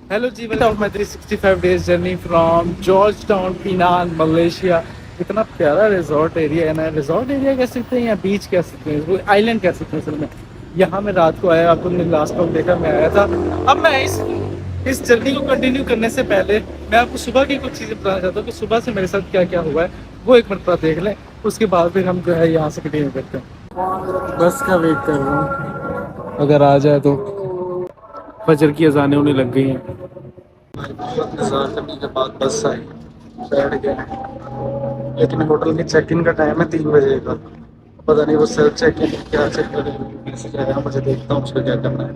Hello ji, welcome to my 365 days journey from George Town Penang Malaysia. इतना प्यारा resort area है ना। Resort area कह सकते हैं या बीच कह सकते हैं, इसको आइलैंड कह सकते हैं असल में। यहाँ मैं रात को आया, आपको लास्ट टाइम देखा मैं आया था। अब मैं इस जर्नी को कंटिन्यू करने से पहले मैं आपको सुबह की कुछ चीज़ें बताना चाहता हूँ कि सुबह से मेरे साथ क्या क्या हुआ है। वो एक मिनट देख लें, उसके बाद फिर हम जो है यहाँ से कंटिन्यू करते हैं। बस का वेट कर रहा हूँ, अगर आ जाए तो। फजर की अजानें होने लग गई हैं। इंतजार करने के बाद बस आई, बैठ गए। लेकिन होटल के चेक इन का टाइम है 3 बजे का। पता नहीं वो सेल्फ चेक इन क्या चेक करेंगे, कैसे जाएगा, मुझे देखता हूँ उसका क्या करना है।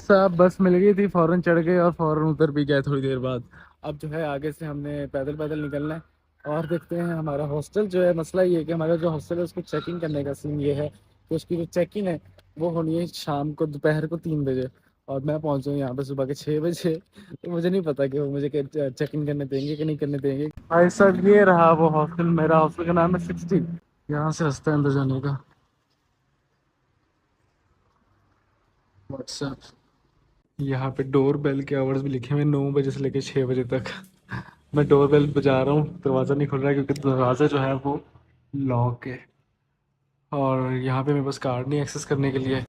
सब बस मिल गई थी, फौरन चढ़ गए और फौरन उतर भी गए थोड़ी देर बाद। अब जो है आगे से हमने पैदल पैदल निकलना है और देखते हैं हमारा हॉस्टल जो है। मसला ये है कि हमारा जो हॉस्टल है उसको चेक इन करने का सीन ये है कि उसकी जो चेक इन है वो होनी है शाम को, दोपहर को 3 बजे। और मैं पहुंचूँ यहाँ पे सुबह के 6 बजे। तो मुझे नहीं पता कि वो मुझे चेक इन करने देंगे कि नहीं करने देंगे। भाई साहब ये रहा वो हॉस्टल, मेरा हॉस्टल का नाम है 16। यहाँ से रास्ता है अंदर जाने का। व्हाट्सएप, यहाँ पे डोर बेल के आवर्स भी लिखे हुए हैं, 9 बजे से लेकर 6 बजे तक। मैं डोर बेल बजा रहा हूँ, दरवाज़ा नहीं खुल रहा है क्योंकि दरवाज़ा जो है वो लॉक है। और यहाँ पे मेरे पास कार्ड नहीं एक्सेस करने के लिए।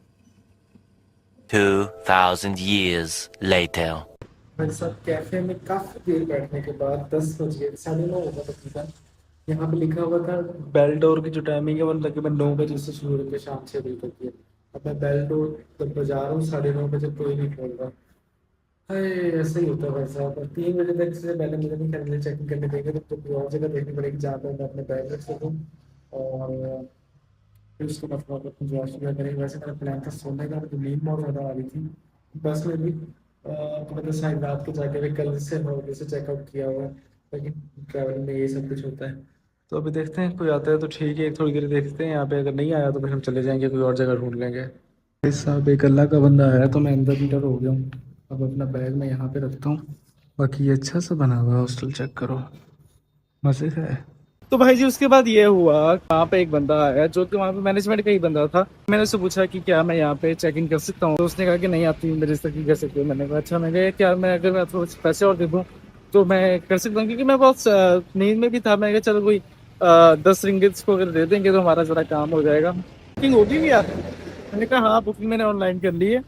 2000 years later. भाई साहब कैफे में काफी देर बैठने के बाद 10 बज गए, 9:30 होगा तकरीबन। यहाँ पे लिखा हुआ था बेल डोर की जो टाइमिंग है वो तकरीबन 9 बजे से शुरू होकर शाम 6 बजे तक की है। अब मैं बेल डोर तक बजा रहा हूँ, 9:30 बजे कोई नहीं खोल रहा। अरे ऐसे ही होता है भाई साहब। और 3 बजे तक से पहले मुझे नहीं करने चेकिंग करने देंगे तो कोई और जगह देखनी पड़ेगी जहाँ पे मैं अपने बैग रख सकूँ। और फिर उसके बाद थोड़ा बहुत इंजॉय शुरू करेंगे। वैसे मेरा प्लान था सोने का, तो नींद बहुत ज़्यादा आ रही थी बस में भी। तो मतलब शायद रात को जाके भी कल से होटल से चेकआउट किया हुआ है, लेकिन ट्रैवलिंग में ये सब कुछ होता है। तो अभी देखते हैं, कोई आता है तो ठीक है, थोड़ी देर देखते हैं यहाँ पे। अगर नहीं आया तो फिर हम चले जाएंगे, कोई और जगह ढूंढ लेंगे। भाई साहब एक अल्लाह का बंदा आया तो मैं अंदर इंटर हो गया हूँ। अब अपना बैग मैं यहाँ पे रखता हूँ। बाकी ये अच्छा सा बना हुआ है हॉस्टल, चेक करो, मज़े का है। तो भाई जी उसके बाद ये हुआ, वहाँ पे एक बंदा आया जो कि वहाँ पे मैनेजमेंट का ही बंदा था। मैंने उससे पूछा कि क्या मैं यहाँ पे चेक इन कर सकता हूँ, तो उसने कहा कि नहीं आप 3 बजे तक ही कर सकते हो। मैंने कहा अच्छा। मैं कहा क्या मैं अगर मैं थोड़े से पैसे और दे दूँ तो मैं कर सकता हूँ, क्योंकि मैं बहुत नींद में भी था। मैं कहा चलो कोई 10 रिंगिट्स को अगर दे देंगे तो हमारा ज़रा काम हो जाएगा। बुकिंग होगी भी यार। मैंने कहा हाँ बुकिंग मैंने ऑनलाइन कर ली है।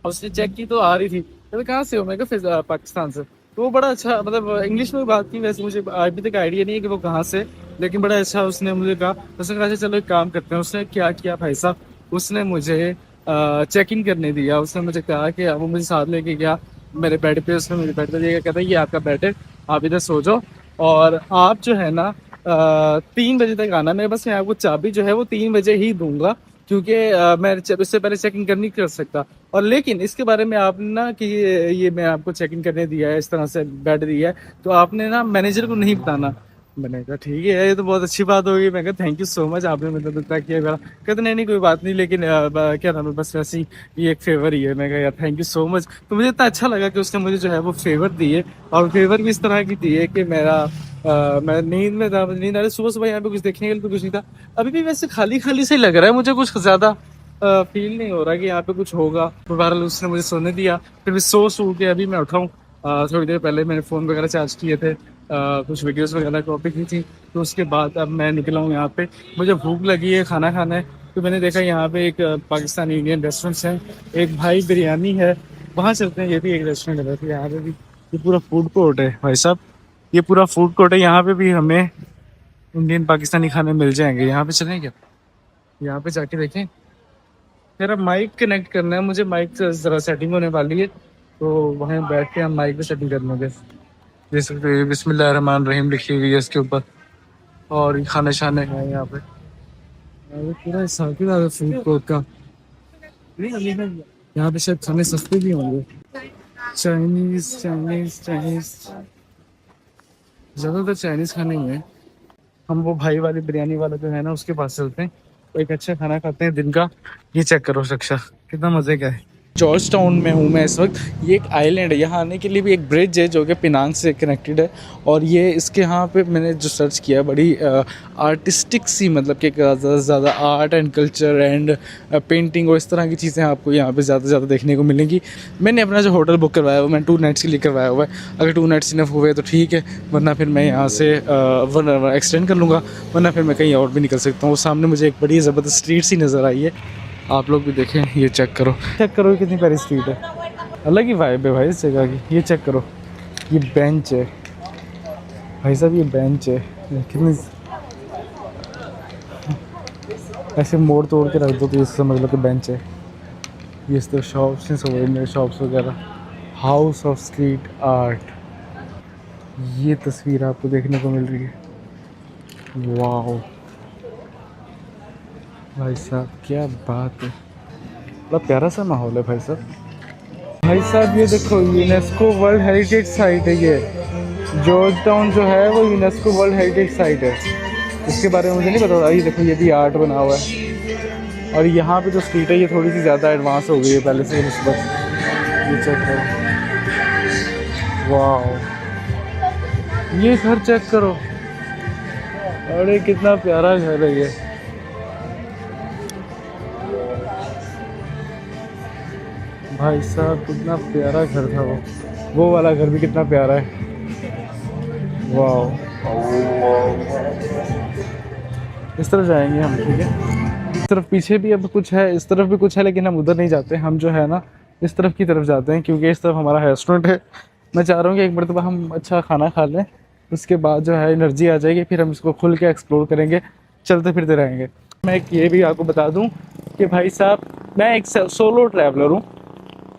और उसने चेक की तो आ रही थी। कहते कहाँ से हो, मैं कहा फिर पाकिस्तान से। तो वो बड़ा अच्छा मतलब इंग्लिश में बात की। वैसे मुझे अभी तक आइडिया नहीं है कि वो कहाँ से, लेकिन बड़ा अच्छा उसने मुझे कहा। उसने कहा अच्छा चलो एक काम करते हैं। उसने क्या किया भाई साहब, उसने मुझे चेक इन करने दिया। उसने मुझे कहा कि वो मुझे साथ लेके गया मेरे बेड पे। उसने मुझे बेड पे दिया, कहता ये आपका बेड है, आप इधर सो जाओ और आप जो है ना 3 बजे तक आना। मेरे पास मैं आपको चाबी जो है वो 3 बजे ही दूंगा, क्योंकि मैं इससे पहले चेकिंग कर नहीं कर सकता। और लेकिन इसके बारे में आपने ना कि ये मैं आपको चेकिंग करने दिया है, इस तरह से बेड दिया है, तो आपने ना मैनेजर को नहीं बताना। मैंने कहा ठीक है, ये तो बहुत अच्छी बात होगी। मैं कहा थैंक यू सो मच, आपने मतलब इतना किया मेरा। कहते नहीं नहीं कोई बात नहीं, लेकिन क्या नाम है, बस वैसे ही ये एक फेवर ही है। मैं कहा यार थैंक यू सो मच। तो मुझे इतना अच्छा लगा कि उसने मुझे जो है वो फेवर दी है। और फेवर भी इस तरह की दी है कि मेरा मैं नींद में था, नींद आ रही। सुबह सुबह यहाँ पे कुछ देखने के लिए तो कुछ नहीं था। अभी भी वैसे खाली खाली से ही लग रहा है मुझे, कुछ ज्यादा फील नहीं हो रहा कि यहाँ पे कुछ होगा। तो बहरहाल उसने मुझे सोने दिया। फिर भी सो के अभी मैं उठाऊँ। थोड़ी देर पहले मैंने फ़ोन वगैरह चार्ज किए थे, कुछ वीडियोस वगैरह कॉपी की थी। तो उसके बाद अब मैं निकला हूँ यहाँ पे। मुझे भूख लगी है, खाना खाना है। तो मैंने देखा यहाँ पे एक पाकिस्तानी इंडियन रेस्टोरेंट्स है, एक भाई बिरयानी है, वहाँ चलते हैं। ये भी एक रेस्टोरेंट है वैसे यहाँ पे भी। ये पूरा फूड कोर्ट है भाई साहब, ये पूरा फूड कोर्ट है। यहाँ पे भी हमें इंडियन पाकिस्तानी खाने मिल जाएंगे। यहाँ पे चलें क्या, यहाँ पे जाके देखें। मेरा माइक कनेक्ट करना है मुझे, माइक से ज़रा सेटिंग होने वाली है, तो वहीं बैठ के हम माइक पे सेटिंग कर लेंगे। जैसे बिस्मिल्लाह रहमान रहीम लिखी हुई है इसके ऊपर, और खाने शाने हैं यहाँ पे। ये पूरा हिसाब किताब है फूड कोर्ट का। यहाँ पे शायद खाने सस्ते भी होंगे। चाइनीज चाइनीज चाइनीज, ज़्यादातर चाइनीज खाने ही हैं। हम वो भाई वाली बिरयानी वाला जो है ना उसके पास चलते हैं, तो एक अच्छा खाना खाते हैं दिन का। ये चेक करो रक्षा, कितना मज़े का है। जॉर्ज टाउन में हूँ मैं इस वक्त। ये एक आइलैंड है, यहाँ आने के लिए भी एक ब्रिज है जो कि पेनांग से कनेक्टेड है। और ये इसके यहाँ पे मैंने जो सर्च किया बड़ी आर्टिस्टिक सी, मतलब कि ज़्यादा से ज़्यादा art and culture and painting और इस तरह की चीज़ें आपको यहाँ पे ज़्यादा से ज़्यादा देखने को मिलेंगी। मैंने अपना जो होटल बुक करवाया हुआ, मैं 2 नाइट्स के लिए करवाया हुआ है। अगर 2 नाइट्स इनफ हुए तो ठीक है, वरना फिर मैं यहाँ से वरना एक्सटेंड कर लूँगा, वरना फिर मैं कहीं और भी निकल सकता हूँ। सामने मुझे एक बड़ी ज़बरदस्त स्ट्रीट सी नज़र आई है, आप लोग भी देखें। ये चेक करो ये कितनी प्यारी स्ट्रीट है, अलग ही वाइब है भाई इस जगह की। ये चेक करो, ये बेंच है भाई साहब, ये बेंच है कितनी, ऐसे मोड़ तोड़ के रख दो तो ये समझ लो कि बेंच है। ये इस तरह शॉप्स हैं, सोवेनियर शॉप्स वगैरह, हाउस ऑफ स्ट्रीट आर्ट। ये तस्वीर आपको देखने को मिल रही है, वाह भाई साहब क्या बात है, बड़ा प्यारा सा माहौल है भाई साहब। भाई साहब ये देखो, यूनेस्को वर्ल्ड हेरिटेज साइट है ये। जॉर्ज टाउन जो है वो यूनेस्को वर्ल्ड हेरिटेज साइट है, इसके बारे में मुझे नहीं पता था। ये देखो, ये भी आर्ट बना हुआ है। और यहाँ पे जो स्ट्रीट है ये थोड़ी सी ज़्यादा एडवांस हो गई है पहले से निस्बत। ये चेक करो, वाह, ये घर चेक करो, अरे कितना प्यारा घर है ये। भाई साहब कितना प्यारा घर था वो वाला घर भी कितना प्यारा है, वाह। इस तरफ जाएंगे हम, ठीक है। इस तरफ पीछे भी अब कुछ है, इस तरफ भी कुछ है, लेकिन हम उधर नहीं जाते, हम जो है ना इस तरफ की तरफ जाते हैं, क्योंकि इस तरफ हमारा रेस्टोरेंट है। मैं चाह रहा हूँ कि एक मरतबा हम अच्छा खाना खा लें, उसके बाद जो है एनर्जी आ जाएगी, फिर हम इसको खुल के एक्सप्लोर करेंगे, चलते फिरते रहेंगे। मैं एक ये भी आपको बता दूँ कि भाई साहब मैं एक सोलो ट्रैवलर हूँ,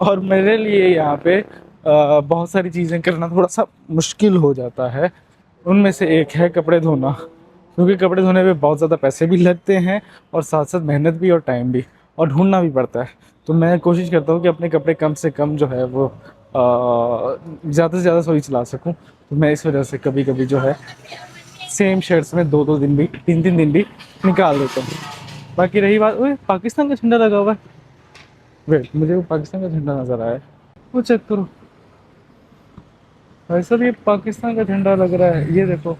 और मेरे लिए यहाँ पे बहुत सारी चीज़ें करना थोड़ा सा मुश्किल हो जाता है। उनमें से एक है कपड़े धोना, क्योंकि कपड़े धोने पे बहुत ज़्यादा पैसे भी लगते हैं और साथ साथ मेहनत भी और टाइम भी, और ढूंढना भी पड़ता है। तो मैं कोशिश करता हूँ कि अपने कपड़े कम से कम जो है वो ज़्यादा से ज़्यादा सोई चला सकूँ। तो मैं इस वजह से कभी कभी जो है सेम शर्ट्स में 2-2 दिन भी 3-3 दिन भी निकाल देता हूँ। बाकी रही बात, ओए पाकिस्तान का झंडा लगा हुआ है, वेट, मुझे वो पाकिस्तान का झंडा नज़र आया, वो चेक करो भाई साहब, ये पाकिस्तान का झंडा लग रहा है। ये देखो,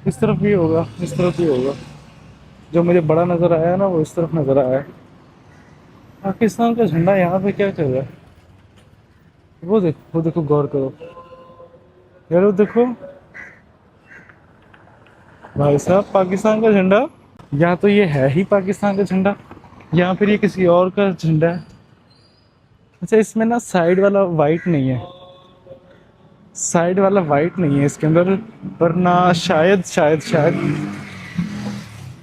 इस तरफ भी होगा, इस तरफ भी होगा, जो मुझे बड़ा नज़र आया ना वो इस तरफ नज़र आया है। पाकिस्तान का झंडा यहाँ पे क्या कर रहा है, वो देखो गौर करो यार, वो देखो भाई साहब, पाकिस्तान का झंडा, या तो ये है ही पाकिस्तान का झंडा या फिर ये किसी और का झंडा है। अच्छा, इसमें ना साइड वाला वाइट नहीं है, साइड वाला वाइट नहीं है इसके अंदर, वरना शायद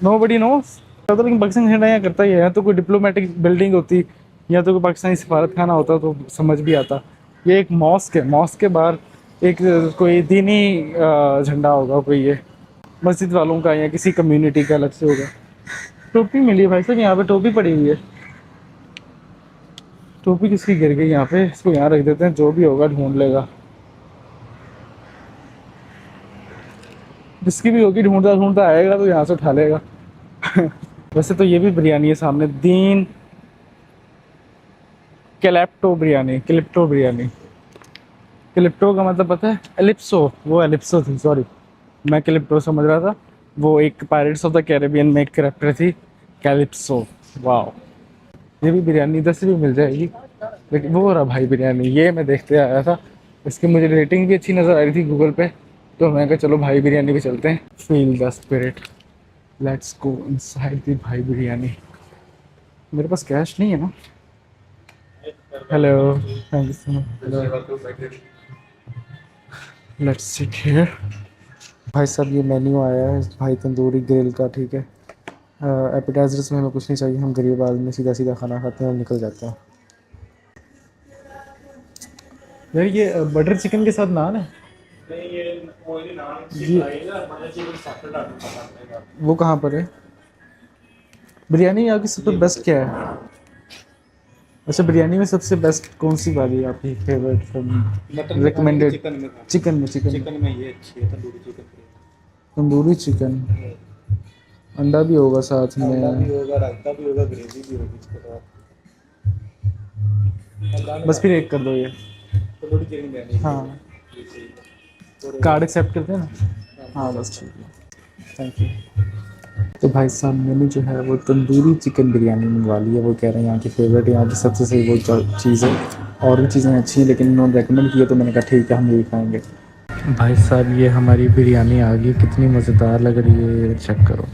नोबडी नोस। लेकिन पाकिस्तान झंडा यहाँ करता ही है, या तो कोई डिप्लोमेटिक बिल्डिंग होती या तो कोई पाकिस्तानी सफारत खाना होता तो समझ भी आता। ये एक मॉस्क है, मॉस्क के बाहर एक कोई दीनी झंडा होगा, कोई ये मस्जिद वालों का या किसी कम्युनिटी का अलग से होगा। टोपी मिली है भाई साहब, यहाँ पे टोपी पड़ी हुई है, टोपी किसकी गिर गई यहाँ पे, इसको यहाँ रख देते हैं, जो भी होगा ढूंढ लेगा, जिसकी भी होगी ढूंढता ढूंढता आएगा तो यहाँ से उठा लेगा। वैसे तो ये भी बिरयानी है सामने, दीन क्लिप्टो बिरयानी, क्लिप्टो का मतलब पता है, एलिप्सो, वो एलिप्सो थी, सॉरी मैं क्लिप्टो समझ रहा था। वो एक पायरेट्स ऑफ द कैरेबियन में एक कैरेक्टर थी, कैलिप्सो। वाह, ये भी बिरयानी इधर से भी मिल जाएगी, लेकिन वो रहा भाई बिरयानी, ये मैं देखते आया था, इसकी मुझे रेटिंग भी अच्छी नज़र आ रही थी गूगल पे, तो मैं कहा चलो भाई बिरयानी पे चलते हैं, feel the spirit, let's go inside the भाई बिरयानी। मेरे पास कैश नहीं है ना, hello, thank you so much, let's sit here. भाई साहब ये मेन्यू आया है भाई तंदूरी ग्रिल का, ठीक है। एपिटाइजर्स में हमें कुछ नहीं चाहिए, हम गरीब आदमी सीधा सीधा खाना खाते हैं और निकल जाते हैं। यार ये बटर चिकन के साथ नान है, वो कहाँ पर है? बिरयानी यहाँ की सबसे बेस्ट क्या है? अच्छा, बिरयानी में सबसे बेस्ट कौन सी वाली है आपकी फेवरेट, रिकमेंडेड? चिकन में ये अच्छी है, तंदूरी चिकन। अंडा भी होगा साथ अंडा भी में। होगा, रायता भी होगा, ग्रेवी भी होगी इसके साथ। अंडा में बस फिर एक कर दो ये। तंदूरी चिकन बिरयानी। हाँ, ये चाहिए। कार्ड एक्सेप्ट करते हैं ना? हाँ बस ठीक है, थैंक यू। तो भाई साहब मैंने जो है वो तंदूरी चिकन बिरयानी मंगवा ली है। वो कह रहे हैं यहाँ की फेवरेट है, यहाँ की सबसे सही वो चीज़ है। और भी चीज़ें अच्छी हैं लेकिन उन्होंने रेकमेंड किया तो मैंने कहा ठीक है हम यही खाएंगे। भाई साहब ये हमारी बिरयानी आ गई, कितनी मज़ेदार लग रही है, ये चेक करो।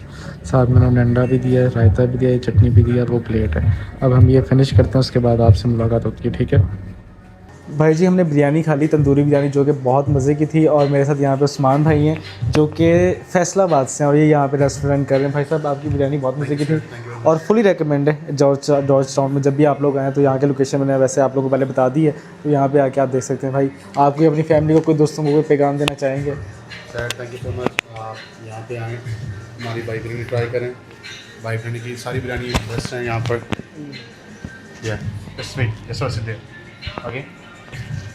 साथ में उन्होंने अंडा भी दिया है, रायता भी दिया है, चटनी भी दी है और वो प्लेट है। अब हम ये फिनिश करते हैं, उसके बाद आपसे मुलाकात होती है, ठीक है? भाई जी हमने बिरयानी खा ली, तंदूरी बिरयानी, जो कि बहुत मज़े की थी। और मेरे साथ यहाँ पे उस्मान भाई हैं जो कि फैसलाबाद से हैं और ये यहाँ पे रेस्टोरेंट कर रहे हैं। भाई साहब आपकी बिरयानी बहुत मज़े की थी और फुली रिकमेंड है। जॉर्ज टाउन में जब भी आप लोग आएँ तो यहाँ के लोकेशन मैंने वैसे आप लोगों को पहले बता दी है, तो यहाँ पे आके आप देख सकते हैं। भाई आप कोई अपनी फैमिली को, कोई दोस्तों को कोई पैगाम देना चाहेंगे? Sir thank you so much, आप यहाँ पे आएँ, हमारी भाई बिरयानी ट्राई करें। भाई बिरयानी की सारी बिरयानी बेस्ट हैं यहाँ पर। या ओके,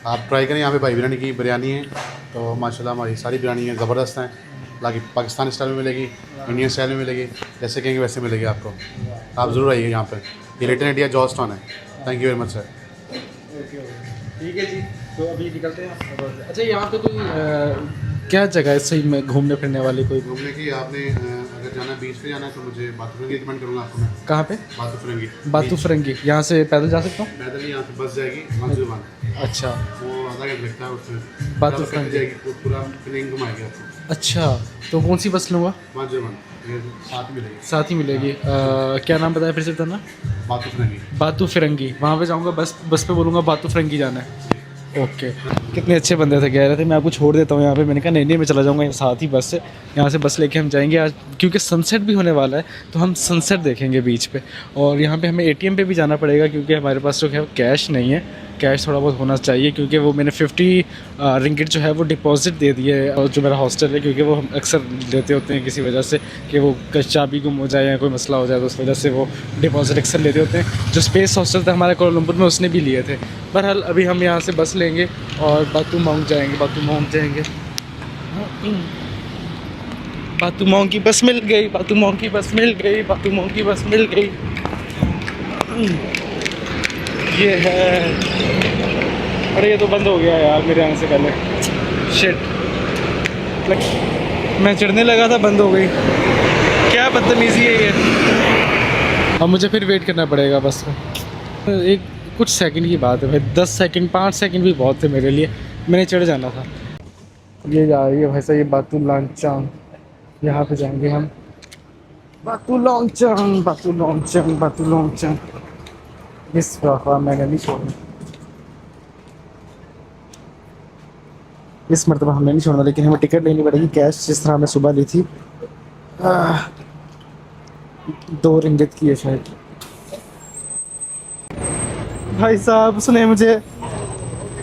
आप ट्राई करें, यहाँ पे भाई बिरयानी की बिरयानी है। तो माशाल्लाह हमारी सारी बिरयानी है ज़बरदस्त हैं। बाकी पाकिस्तानी स्टाइल में मिलेगी, इंडियन स्टाइल में मिलेगी, जैसे कहेंगे वैसे मिलेगी आपको। आप ज़रूर आइए यहाँ पर। ये लिटिल इंडिया जॉर्ज टाउन है। Thank you very much sir. ठीक है जी, तो अभी निकलते हैं। अच्छा यहाँ पे कोई क्या जगह है सही में घूमने फिरने वाली कोई? घूमने की आपने अगर जाना है, बीच पे जाना है, तो मुझे बातू फिरंगी रिकमेंड करूँगा आपको मैं। कहाँ पे? बातू फिरंगी। बातू फरंगी, यहाँ से पैदल जा सकता हूँ? पैदल ही यहाँ से बस जाएगी मंजूरमान, अच्छा, वो आधा घंटा लगता है उसमें। बातू फिरंगी फिरंगी। जाएगी पूरा फिलिंग घुमाएगी आपको। अच्छा, तो कौन सी बस लूँगा? मंजूरमान ये साथ मिलेगी। साथ ही मिलेगी। क्या नाम बताया फिर से बताना? बातू फिरंगी। बातू फिरंगी। वहाँ पे जाऊँगा, बस पे बोलूँगा बातू फिरंगी जाना है। ओके। कितने अच्छे बंदे थे, कह रहे थे मैं आपको छोड़ देता हूँ यहाँ पे। मैंने कहा नहीं नहीं मैं चला जाऊँगा साथ ही बस से। यहाँ से बस लेके हम जाएंगे आज, क्योंकि सनसेट भी होने वाला है तो हम सनसेट देखेंगे बीच पे। और यहाँ पे हमें एटीएम पे भी जाना पड़ेगा क्योंकि हमारे पास जो है कैश नहीं है। कैश थोड़ा बहुत होना चाहिए क्योंकि वो मैंने 50 रिंगिट जो है वो डिपॉजिट दे दिए है, और जो मेरा हॉस्टल है, क्योंकि वो हम अक्सर लेते होते हैं किसी वजह से कि वो चाबी गुम हो जाए या कोई मसला हो जाए, तो उस वजह से वो डिपॉजिट अक्सर लेते होते हैं। जो स्पेस हॉस्टल था हमारे कोलंबुर में उसने भी लिए थे। बहरहाल अभी हम यहाँ से बस लेंगे और बातू माउंट जाएंगे। बातू माउंट की बस मिल गई, बातू माउंट की बस मिल गई, बातू माउंट की बस मिल गई। ये है, अरे ये तो बंद हो गया यार मेरे आने से पहले। शिट, मैं चढ़ने लगा था, बंद हो गई। क्या बदतमीज़ी है ये। अब मुझे फिर वेट करना पड़ेगा बस में। एक कुछ सेकंड की बात है भाई, 10 सेकंड 5 सेकंड भी बहुत थे मेरे लिए। मैंने चढ़ जाना था। ये जा रही है भाई साहब, ये बातू लॉन्गचांग, यहाँ पे जाएंगे हम। बातू लॉन्गचांग, बातू लॉन्गचांग, बातू लॉन्गचांग। इस दफ़ा मैंने नहीं छोड़ना, इस मरतबा हमने नहीं छोड़ना, लेकिन हमें टिकट लेनी पड़ेगी कैश, जिस तरह हमें सुबह ली थी। 2 रिंगित की है शायद। भाई साहब उसने मुझे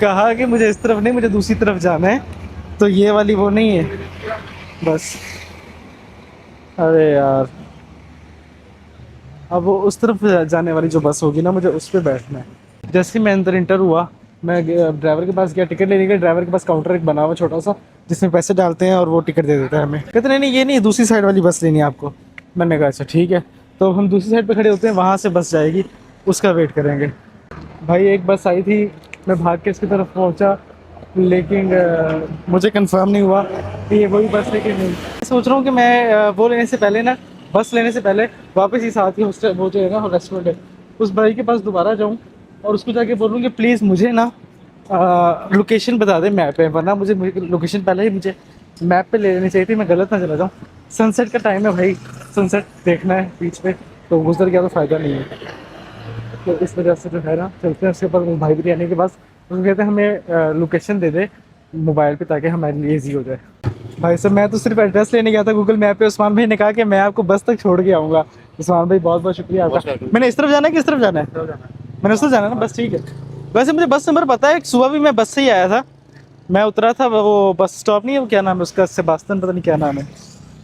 कहा कि मुझे इस तरफ नहीं, मुझे दूसरी तरफ जाना है, तो ये वाली वो नहीं है बस। अरे यार, अब वो उस तरफ जाने वाली जो बस होगी ना, मुझे उस पर बैठना है। जैसे ही मैं अंदर इंटर हुआ, मैं ड्राइवर के पास गया टिकट लेने के। ड्राइवर के पास काउंटर एक बना हुआ छोटा सा, जिसमें पैसे डालते हैं और वो टिकट दे देता है हमें। कहते नहीं ये नहीं, दूसरी साइड वाली बस लेनी है आपको। मैंने कहा अच्छा ठीक है। तो हम दूसरी साइड पे खड़े होते हैं, वहाँ से बस जाएगी, उसका वेट करेंगे। भाई एक बस आई थी, मैं भाग के इसकी तरफ पहुँचा, लेकिन मुझे कंफर्म नहीं हुआ कि ये वही बस है कि नहीं। सोच रहा हूँ कि मैं वो लेने से पहले ना, बस लेने से पहले वापस ही साथ ही हॉस्टल वो जो है ना रेस्टोरेंट है, उस भाई के पास दोबारा जाऊँ और उसको जाके बोलूँ कि प्लीज़ मुझे ना लोकेशन बता दे मैप पे, वरना मुझे लोकेशन पहले ही मुझे मैप पे ले लेनी चाहिए थी, मैं गलत ना चला जाऊँ। सनसेट का टाइम है भाई, सनसेट देखना है बीच पे, तो गुजर गया तो फ़ायदा नहीं है। तो इस वजह से जो है ना चलते हैं उसके बाद भाई बिरयानी के पास। तो कहते हैं हमें लोकेशन दे दे मोबाइल पे ताकि हमारे लिए ईजी हो जाए। भाई साहब मैं तो सिर्फ एड्रेस लेने गया था गूगल मैप पे। उस्मान भाई ने कहा कि मैं आपको बस तक छोड़ के आऊँगा। उस्मान भाई बहुत बहुत शुक्रिया आपका। मैंने इस तरफ जाना है, किस तरफ जाना है? मैंने उस तरफ जाना है ना, बस ठीक है। वैसे मुझे बस नंबर पता है, सुबह भी मैं बस से ही आया था। मैं उतरा था, वो बस स्टॉप नहीं है, वो क्या नाम है उसका, सेबास्टन पता नहीं क्या नाम है।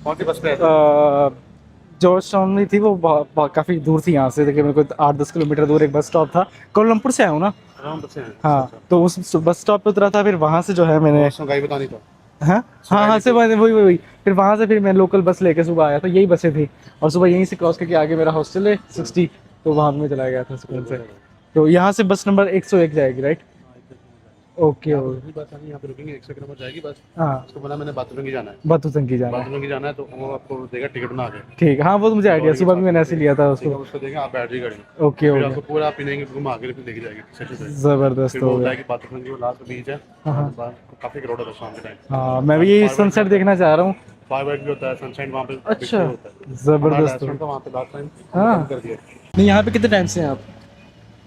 कौन सी बस पे? जॉर्ज टाउन में थी वो, काफ़ी दूर थी यहाँ से, देखिए मेरे को 8-10 किलोमीटर दूर एक बस स्टॉप था। कोलमपुर से आया हूँ ना। हाँ, तो उस बस स्टॉप पे उतरा था, फिर वहाँ से जो है मैंने गाड़ी बतानी तो हाँ हाँ हाँ से वही वही वही। फिर वहाँ से फिर मैं लोकल बस लेके सुबह आया था, यही बसें थी, और सुबह यहीं से क्रॉस करके आगे मेरा हॉस्टल है 60, तो वहाँ पे मैं चला गया था स्कूल से। तो यहाँ से बस नंबर 101 जाएगी राइट? ओके यहाँ ओके। पे बस आनी, यहाँ पे रुकेंगे, 100 नंबर जाएगी बस। हाँ उसको बोला मैंने बाथरूम जाना है, बातूसंग की जाना है। बाथरूम जाना है, तो वो आपको देगा टिकट बना के। ठीक, हाँ वो तो मुझे आइडिया, सुबह भी मैंने ऐसे लिया था ठीक है, उसको। उसको देगा, आप बैठ जाइए गाड़ी में। ओके फिर ओके, आपको पूरा पिनेंगे घुमा के फिर लेके जाएगी स्टेशन पे। ज़बरदस्त फिर हो वो गया। जाएगी बाथरूम की, वो लास्ट बीच है। हाँ हाँ। काफ़ी क्राउड होता है शाम के टाइम। हाँ मैं भी यही सनसेट देखना चाह रहा हूँ। फायर भी होता है, सनसेट वहाँ पे अच्छा, picture होता है। ज़बरदस्त हो हमारा रेस्टोरेंट था वहाँ पे लास्ट टाइम, हाँ। बंद कर दिया। नहीं यहाँ पे कितने टाइम से हैं आप?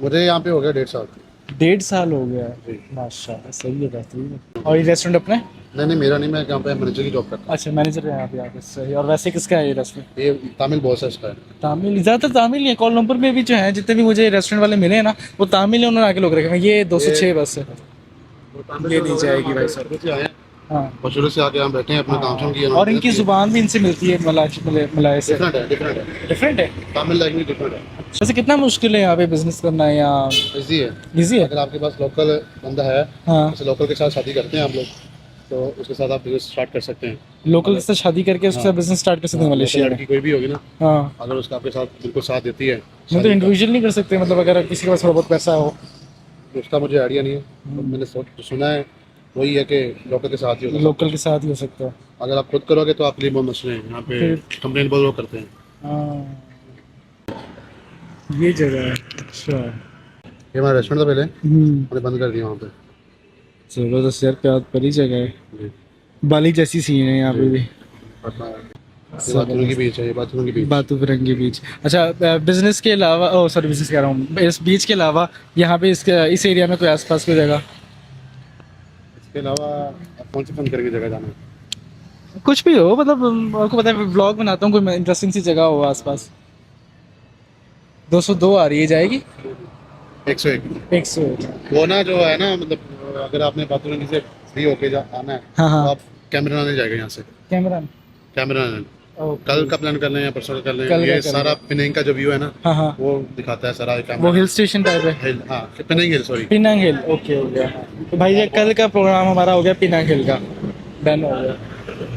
मुझे यहाँ पे हो गया 1.5 साल। 1.5 साल हो गया है, जी। माशाल्लाह सही है, बेहतरीन है। और ये रेस्टोरेंट अपने? नहीं मेरा नहीं, मैं यहाँ पे मैनेजर की जॉब करता अच्छा मैनेजर है यहाँ पे आके, सही। और वैसे किसका है ये रेस्टोरेंट? हूँ। ये तमिल बॉस है इसका है। तामिल, ज़्यादातर तामिल ही है। कोलमपुर में भी जो है जितने भी मुझे रेस्टोरेंट वाले मिले हैं ना, वो तामिल है, उन्होंने आके लोग रखे हैं। ये 206 बस है। ये नहीं जाएगी भाई साहब। से आए हैं, हाँ मशहूर से आके हम बैठे हैं, अपना काम शाम किया। और इनकी ज़ुबान भी इनसे मिलती है, मलाय से। डिफरेंट है, डिफरेंट है। डिफरेंट है। तमिल लैंग्वेज डिफरेंट है। वैसे कितना मुश्किल है यहाँ पे बिजनेस करना है, यहाँ इजी है। ईजी है? अगर आपके पास लोकल बंदा है, हाँ, जैसे लोकल के साथ शादी करते हैं आप लोग, तो उसके साथ आप बिजनेस स्टार्ट कर सकते हैं। लोकल से शादी करके उसके साथ बिजनेस स्टार्ट कर सकते हैं मलेशिया में। लड़की कोई भी होगी ना, हाँ, अगर उसका आपके साथ बिल्कुल साथ देती है, नहीं तो इंडिविजुअल नहीं कर सकते, मतलब अगर किसी के पास थोड़ा बहुत पैसा हो। उसका मुझे आइडिया नहीं है, तो मैंने सुना है वही है कि लोकल के साथ ही होगा। लोकल के साथ ही हो सकता है। अगर आप खुद करोगे तो आपके लिए बहुत मसले हैं, यहाँ पे कंप्लेन बहुत लोग करते हैं। हाँ ये जगह है, अच्छा। ये हमारा रेस्टोरेंट था पहले, हमने बंद कर दिया वहाँ पे। जबरदस्त यार, प्यार परी जगह है। जी। बाली जैसी सीन है यहाँ पे भी। ये बाथरूम की बीच है, ये बाथरूम की बीच। बातू फिरंगी बीच। अच्छा बिजनेस के अलावा, ओ सॉरी बिजनेस कह रहा हूँ, इस बीच के अलावा यहाँ पे इस एरिया में कोई आसपास कोई जगह? इसके अलावा आप कौन सी बंद करके जगह जाना है? कुछ भी हो, मतलब आपको पता है ब्लॉग बनाता हूँ, कोई इंटरेस्टिंग सी जगह हो आसपास। 202 आ रही है, जाएगी? 101। 101। वो ना जो है ना, मतलब अगर आपने बाथरूम से फ्री होके आना है, हाँ तो हाँ, आप कैमरा आने जाएगा यहाँ से। कैमरा। कैमरा आने ओके। कल का प्लान कर लें या परसों का कर लें। कल का ये कर सारा पिनिंग का जो व्यू है ना, हाँ हाँ, वो दिखाता है सारा वो कैमरा। हिल स्टेशन टाइप है। हिल, हाँ पिनिंग हिल, सॉरी। पिनांग हिल, ओके हो गया। तो भाई ये कल का प्रोग्राम हमारा हो गया पिनांग हिल का, डन हो गया।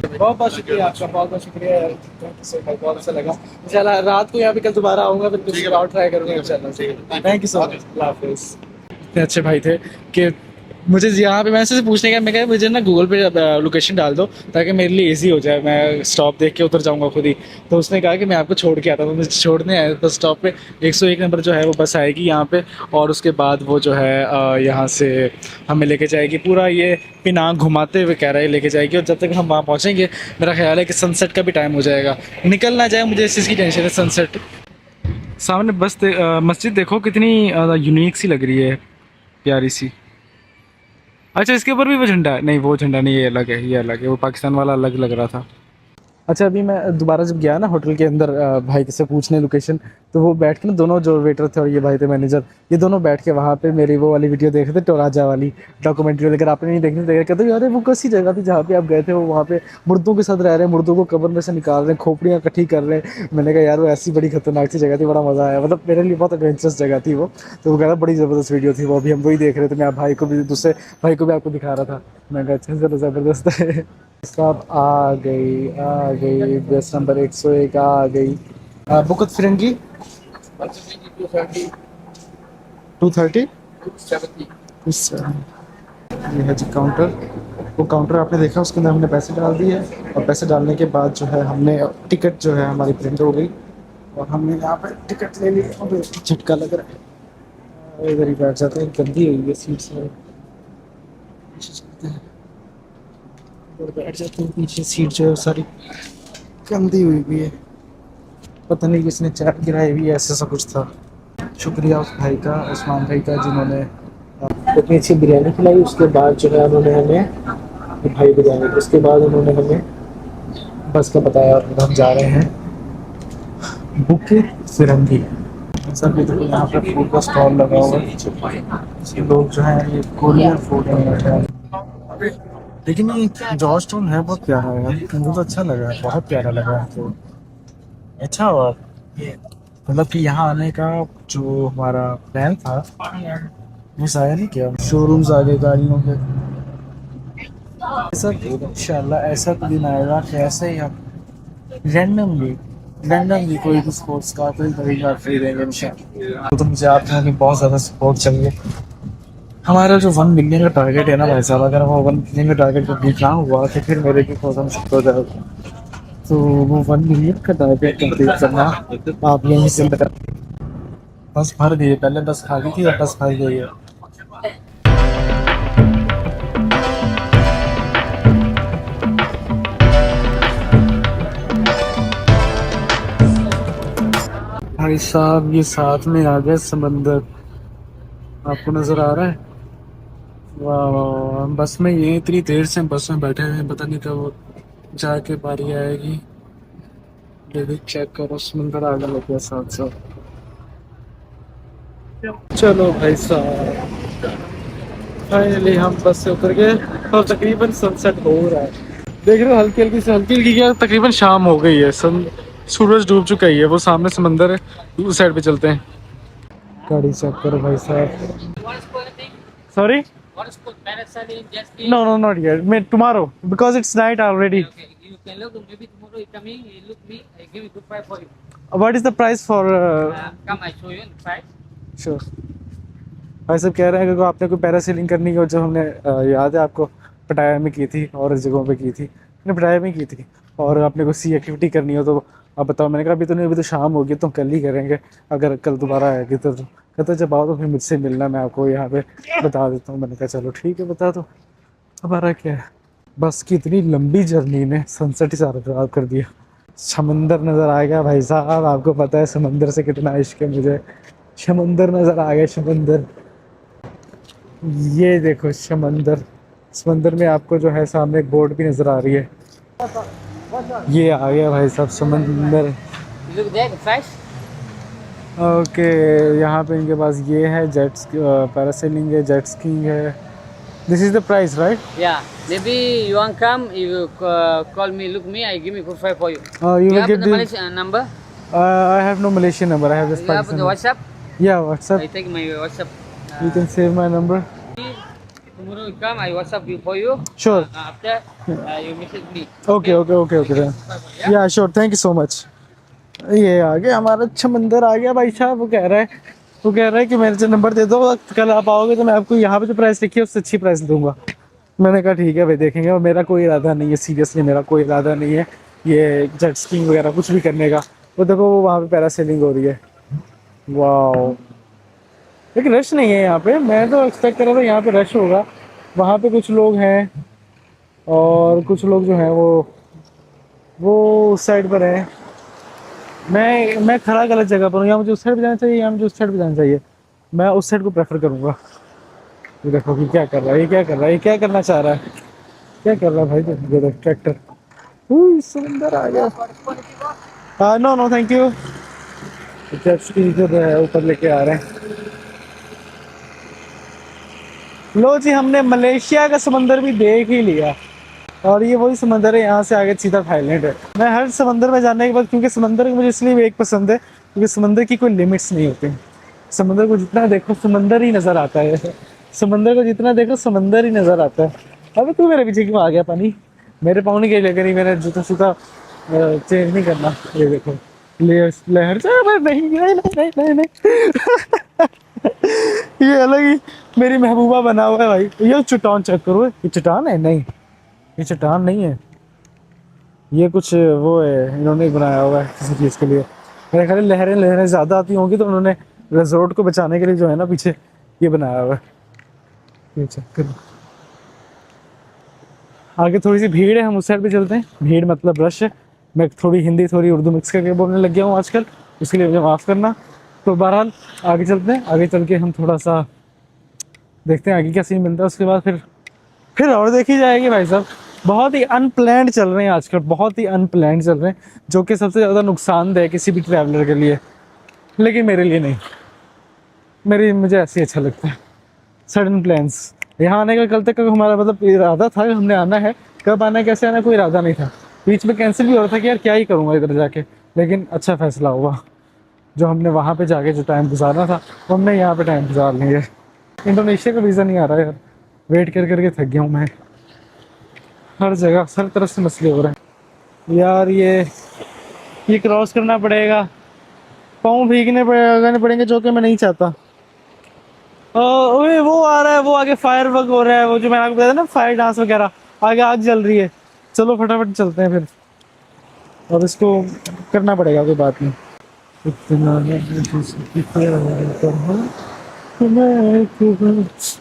बहुत बहुत शुक्रिया आपका, बहुत बहुत शुक्रिया यार, बहुत अच्छा लगा। इंशाल्लाह रात को यहाँ पे कल दोबारा आऊँगा, फिर कुछ और ट्राई करूँगा इंशाल्लाह। थैंक यू सो मच, अल्लाह हाफिज़। इतने अच्छे भाई थे कि मुझे यहाँ पे मैंने से पूछने का, मैं कहा मुझे ना गूगल पे लोकेशन डाल दो ताकि मेरे लिए इजी हो जाए, मैं स्टॉप देख के उतर जाऊँगा खुद ही। तो उसने कहा कि मैं आपको छोड़ के आता हूँ, तो मुझे छोड़ने आया बस स्टॉप पे। 101 नंबर जो है वो बस आएगी यहाँ पे, और उसके बाद वो जो है यहाँ से हमें लेके जाएगी, पूरा ये पिनांग घुमाते हुए कह रहा है लेके जाएगी। और जब तक हम वहाँ पहुँचेंगे मेरा ख्याल है कि सनसेट का भी टाइम हो जाएगा, निकल ना जाए, मुझे इस चीज़ की टेंशन है। सनसेट सामने बस मस्जिद देखो कितनी यूनिक सी लग रही है, प्यारी सी। अच्छा इसके ऊपर भी वो झंडा है? नहीं वो झंडा नहीं, ये अलग है, ये अलग है, वो पाकिस्तान वाला अलग लग रहा था। अच्छा अभी मैं दोबारा जब गया ना होटल के अंदर भाई से पूछने लोकेशन, तो वो बैठ के ना, दोनों जो वेटर थे और ये भाई थे मैनेजर, ये दोनों बैठ के वहाँ पे मेरी वो वाली वीडियो देख रहे थे, टोराजा वाली डॉक्यूमेंट्री। अगर आपने नहीं देखनी तो कहते अरे वो कैसी जगह थी जहाँ पे आप गए थे, वो वहाँ पे मुर्दों के साथ रह रहे हैं, मुर्दों को कब्र में से निकाल रहे हैं, खोपड़ियाँ इकट्ठी कर रहे हैं। मैंने कहा यार वो ऐसी बड़ी खतरनाक सी जगह थी, बड़ा मज़ा आया, मतलब मेरे लिए बहुत एडवेंचरस जगह थी वो। तो वो कह रहा बड़ी ज़बरदस्त वीडियो थी वो, अभी हम वही देख रहे थे। मैं भाई को भी, दूसरे भाई को भी आपको दिखा रहा था। मैं कहा अच्छा ज़रा ज़बरदस्त है। साहब आ गई बस नंबर 101 आ गई। बुकत फिरंगी 230 ये है जी काउंटर। वो काउंटर आपने देखा, उसके अंदर हमने पैसे डाल दिए, और पैसे डालने के बाद जो है हमने टिकट जो है हमारी प्रिंट हो गई, और हमने यहाँ पे टिकट ले ली। और झटका लग रहा है, इधर ही बैठ जाते हैं, गंदी हुई है सीट सारी, पीछे चलते हैं, इधर बैठ जाते हैं। पीछे सीट जो है सारी गंदी हुई भी है, पता नहीं किसने चाय गिराई हुई है, ऐसा सा कुछ था। शुक्रिया उस भाई का, उस्मान भाई का, जिन्होंने इतनी अच्छी बिरयानी खिलाई। उसके बाद जो है उन्होंने हमें भाई बिरयानी, उसके बाद उन्होंने हमें बस का बताया, और हम जा रहे हैं बुकित फिरंगी। सब यहाँ पर फूड का स्टॉल लगा हुआ है, लोग जो है ये कोरियन फूड है। लेकिन ये जॉर्ज टाउन है बहुत प्यारा है यार, मुझे तो अच्छा लगा, बहुत प्यारा लगा है। तो अच्छा हुआ मतलब कि यहाँ आने का जो हमारा प्लान था मिस आया नहीं क्या। शोरूम्स आ गए गाड़ियों के, ऐसा इंशाल्लाह ऐसा तो दिन आएगा कि ऐसे ही हम रैंडमली कोई भी स्पोर्ट्स का कोई तरीका खरीदेंगे इंशाल्लाह। तो मुझे आप लोगों की बहुत ज़्यादा सपोर्ट चाहिए। हमारा जो 1 मिलियन का टारगेट है ना भाई साहब, अगर वो 1 मिलियन का टारगेट कंप्लीट ना हुआ तो फिर मेरे भी कदम शिफ्ट हो जाएगा। तो वो 1 मिलियन का टारगेट कंप्लीट करना आप लोगों से बस भर गई है। पहले बस खाली थी और बस भर गई है। भाई साहब ये साथ में आ गया समंदर, आपको नजर आ रहा है? वाह वाह वाह, हम बस में ये इतनी देर से हम बस में बैठे हुए हैं, पता नहीं कब जाके बारी आएगी। ये भी चेक करो, समंदर आगे लग गया साथ साथ। चलो भाई साहब फाइनली हम बस से उतर गए और तकरीबन सनसेट हो रहा है। देख रहे हो हल्की हल्की से हल्की हल्की क्या, तकरीबन शाम हो गई है, सूरज डूब चुका ही है। वो सामने समंदर है, उस साइड पे चलते हैं। गाड़ी चेक करो भाई साहब। Sorry What is called parasailing jet ski? No no not yet, मैं tomorrow because it's night already. Okay, you can look. Maybe tomorrow you coming. You look me. I give you good price for you. What is the price for Come, I show you the price. sure? भाई साहब कह रहे हैं कि अगर आपने कोई parasailing करनी हो, जो हमने याद है आपको पटाया में की थी और इस जगहों पे की थी, मैंने पटाया में की थी, और आपने कोई सी एक्टिविटी करनी हो तो आप बताओ। मैंने कहा अभी तो नहीं, अभी तो शाम होगी, तो कल ही करेंगे, अगर कल दोबारा आएगी तो। कहते जब आओ तो फिर मुझसे मिलना, मैं आपको यहाँ पे बता देता हूँ। मैंने कहा चलो ठीक है बता दो। हमारा क्या है, बस की इतनी लंबी जर्नी ने सनसेट ही सारा खराब कर दिया। समंदर नज़र आ गया भाई साहब, आपको पता है समंदर से कितना इश्क है मुझे। समंदर नज़र आ गया, समंदर। ये देखो समंदर, समंदर में आपको जो है सामने एक बोट भी नज़र आ रही है। ये आ गया भाई साहब समंदर। Look there, the price. Okay, यहाँ पे इनके पास ये है पैरासेलिंग है, जेट स्कीइंग है। This is the price right? Yeah. Maybe you want come. You call me. Look me. I give me good price for you. You You will have get the the Malaysian number. I have no Malaysian number, I have just You have Pakistan the number. WhatsApp. Yeah, WhatsApp. I take my WhatsApp. You can save my number. Tomorrow you come. I WhatsApp you for you. Sure. After you message me. Okay then. Yeah, sure. Thank you so much. ये आ गया हमारा समंदर आ गया भाई साहब। वो कह रहा है कि मेरे से नंबर दे दो, कल आप आओगे तो मैं आपको यहाँ पे जो प्राइस लिखी है उससे अच्छी प्राइस दूंगा। मैंने कहा ठीक है भाई देखेंगे। और मेरा कोई इरादा नहीं है, सीरियसली मेरा कोई इरादा नहीं है ये जेट स्कीइंग वगैरह कुछ भी करने का। वो देखो वो वहाँ पे पैरासेलिंग हो रही है। वाह, लेकिन रश नहीं है यहाँ पे। मैं तो एक्सपेक्ट कर रहा था यहाँ पे रश होगा। वहाँ पे कुछ लोग हैं और कुछ लोग जो हैं वो उस साइड पर हैं। मैं खड़ा गलत जगह पर हूँ। या मुझे उस साइड पे जाना चाहिए या मुझे उस साइड पे जाना चाहिए। मैं उस साइड को प्रेफर करूँगा। ये देखो कि क्या कर रहा है, ये क्या करना चाह रहा है, क्या कर रहा है भाई। ये देख ट्रैक्टर, समंदर आ गया। No thank you. जो है ऊपर लेके आ रहे हैं। लो जी, हमने मलेशिया का समंदर भी देख ही लिया और ये वही समंदर है, यहाँ से आगे सीधा थाईलैंड है। मैं हर समंदर में जाने के बाद, क्योंकि समंदर मुझे इसलिए एक पसंद है क्योंकि समंदर की कोई लिमिट्स नहीं होती। समंदर को जितना देखो समंदर ही नज़र आता है। समंदर को जितना देखो समंदर ही नज़र आता है। अबे तू मेरे पीछे क्यों आ गया पानी? मेरे पाँव नहीं लेकर नहीं, मैंने जूता सूता चेंज नहीं करना। ये देखो लहर नहीं ये अलग ही मेरी महबूबा बना हुआ है भाई। ये चट्टान चेक करो, ये चट्टान है? नहीं, ये चट्टान नहीं है, ये कुछ वो है, इन्होंने बनाया हुआ है किसी चीज़ के लिए। मेरे ख्याल लहरें ज़्यादा आती होंगी तो उन्होंने रिजॉर्ट को बचाने के लिए जो है ना पीछे ये बनाया हुआ है। ये चेक करो। आगे थोड़ी सी भीड़ है, हम उस साइड पे चलते हैं। भीड़ मतलब रश है। मैं थोड़ी हिंदी थोड़ी उर्दू मिक्स करके बोलने लग गया हूँ आजकल, उसके लिए मुझे माफ़ करना। तो बहरहाल आगे चलते हैं। आगे चल के हम थोड़ा सा देखते हैं आगे क्या सीन मिलता है। उसके बाद फिर और देखी जाएगी भाई साहब। बहुत ही अनप्लैंड चल रहे हैं आजकल, बहुत ही अनप्लैंड चल रहे हैं, जो कि सबसे ज़्यादा नुकसानदेह है किसी भी ट्रैवलर के लिए। लेकिन मेरे लिए नहीं, मुझे ऐसे ही अच्छा लगता है सडन प्लान्स। यहाँ आने का कल तक हमारा मतलब इरादा था, हमने आना है, कब आना है कैसे आना है कोई इरादा नहीं था। बीच में कैंसिल भी हो रहा था कि यार क्या ही करूँगा इधर जाके। लेकिन अच्छा फैसला हुआ, जो हमने वहाँ पे जाके जो टाइम गुजारना था वो हमने यहाँ पे टाइम गुजार लिया है। इंडोनेशिया का वीज़ा नहीं आ रहा यार, वेट करके थक गया हूँ मैं। हर जगह हर तरफ से मसले हो रहे हैं यार। ये क्रॉस करना पड़ेगा, पाँव भीगने पड़ेंगे, जो कि मैं नहीं चाहता। ओए वो आ रहा है, वो आगे फायर वर्क हो रहा है, वो जो मैंने आपको बताया ना, फायर डांस वगैरह, आगे आग जल रही है। चलो फटाफट चलते हैं फिर, और इसको करना पड़ेगा, कोई बात नहीं।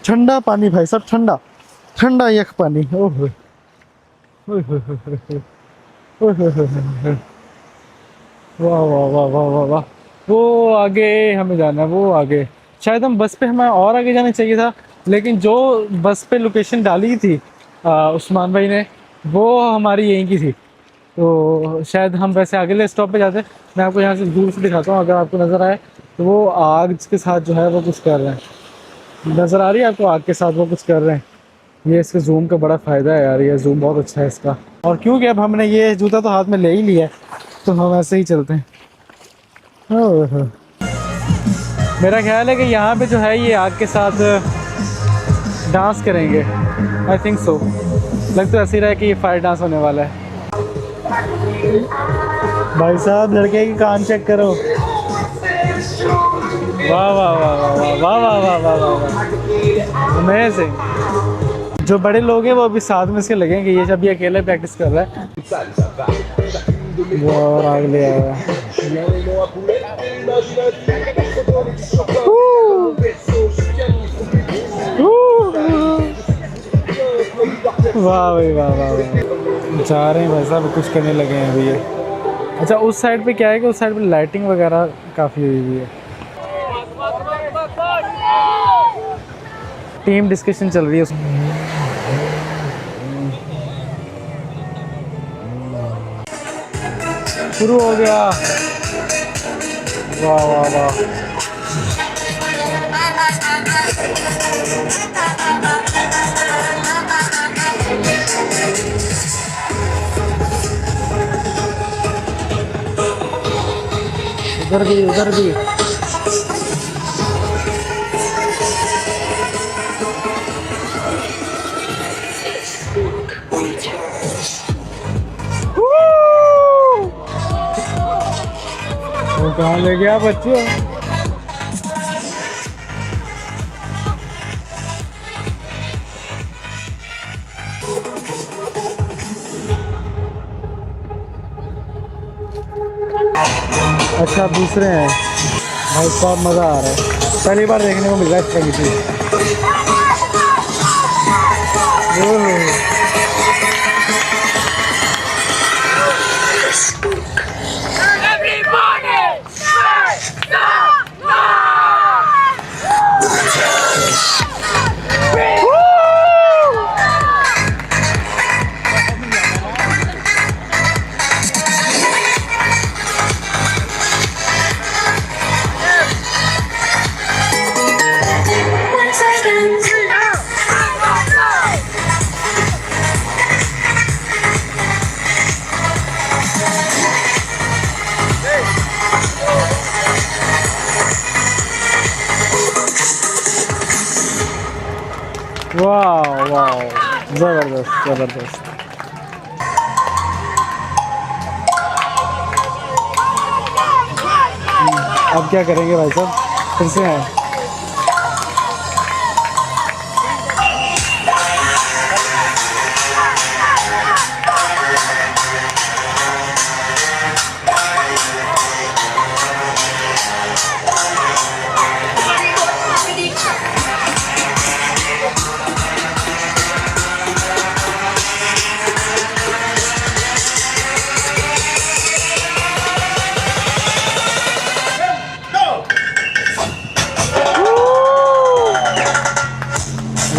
ठंडा पानी भाई साहब, ठंडा ठंडा यख पानी। ओह वाह वाह वाह वाह वाह वाह। वो आगे हमें जाना है, वो आगे शायद हम बस पे, हमें और आगे जाना चाहिए था, लेकिन जो बस पे लोकेशन डाली थी उस्मान भाई ने, वो हमारी यहीं की थी, तो शायद हम वैसे अगले स्टॉप पे जाते। मैं आपको यहाँ से दूर से दिखाता हूँ, अगर आपको नज़र आए तो वो आग के साथ जो है वो कुछ कर रहे हैं। नज़र आ रही है आपको, आग के साथ वो कुछ कर रहे हैं। ये इसके जूम का बड़ा फ़ायदा है यार, ये जूम बहुत अच्छा है इसका। और क्योंकि अब हमने ये जूता तो हाथ में ले ही लिया है, तो हम ऐसे ही चलते हैं। ओह, मेरा ख्याल है कि यहाँ पे जो है ये आग के साथ डांस करेंगे, आई थिंक सो। लग तो ऐसे ही रहा है कि ये फायर डांस होने वाला है। भाई साहब लड़के की कान चेक करो, वाह वाह वाह वाह वाह वाह वाह वाह वाह वाह, अमेजिंग। जो बड़े लोग हैं वो अभी साथ में इसके लगेंगे, ये जब ये अकेले प्रैक्टिस कर रहा है। वो और आग ले आया। वाह भाई वाह वाह वाह, जा रहे हैं भाई साहब, कुछ करने लगे हैं अभी ये। अच्छा उस साइड पे क्या है कि उस साइड पे लाइटिंग वगैरह काफ़ी हुई हुई है, टीम डिस्कशन चल रही है उसमें। शुरू हो गया, वाह वाह वाह। उधर भी उधर भी। वो कहाँ ले गया बच्चों? अच्छा दूसरे हैं भाई साहब, मज़ा आ रहा है, पहली बार देखने को मिल रहा है इस तरह की चीज़। वाह वाह, ज़बरदस्त ज़बरदस्त। अब क्या करेंगे भाई साहब, फिर से हैं।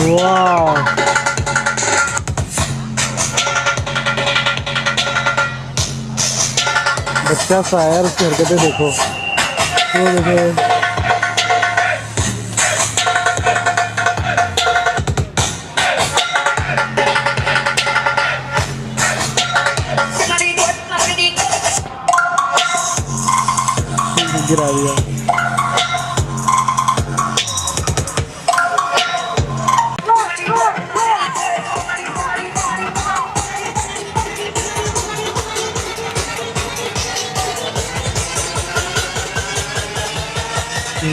वाह, बच्चा सा है यार, उसकी हरकतें देखो, वो देखो। गिरा दिया।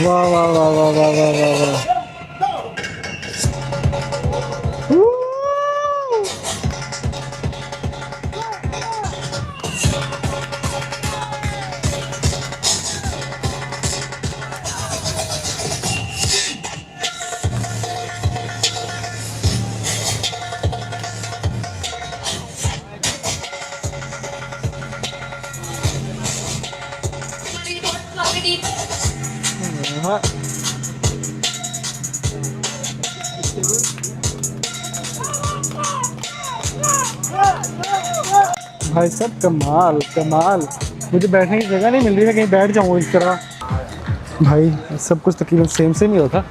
वाह वाह वाह वाह वाह वाह वाह वाह। हाँ। भाई साहब कमाल कमाल, मुझे बैठने की जगह नहीं मिल रही, मैं कहीं बैठ जाऊँ इस तरह। भाई सब कुछ तकरीबन सेम सेम ही होता।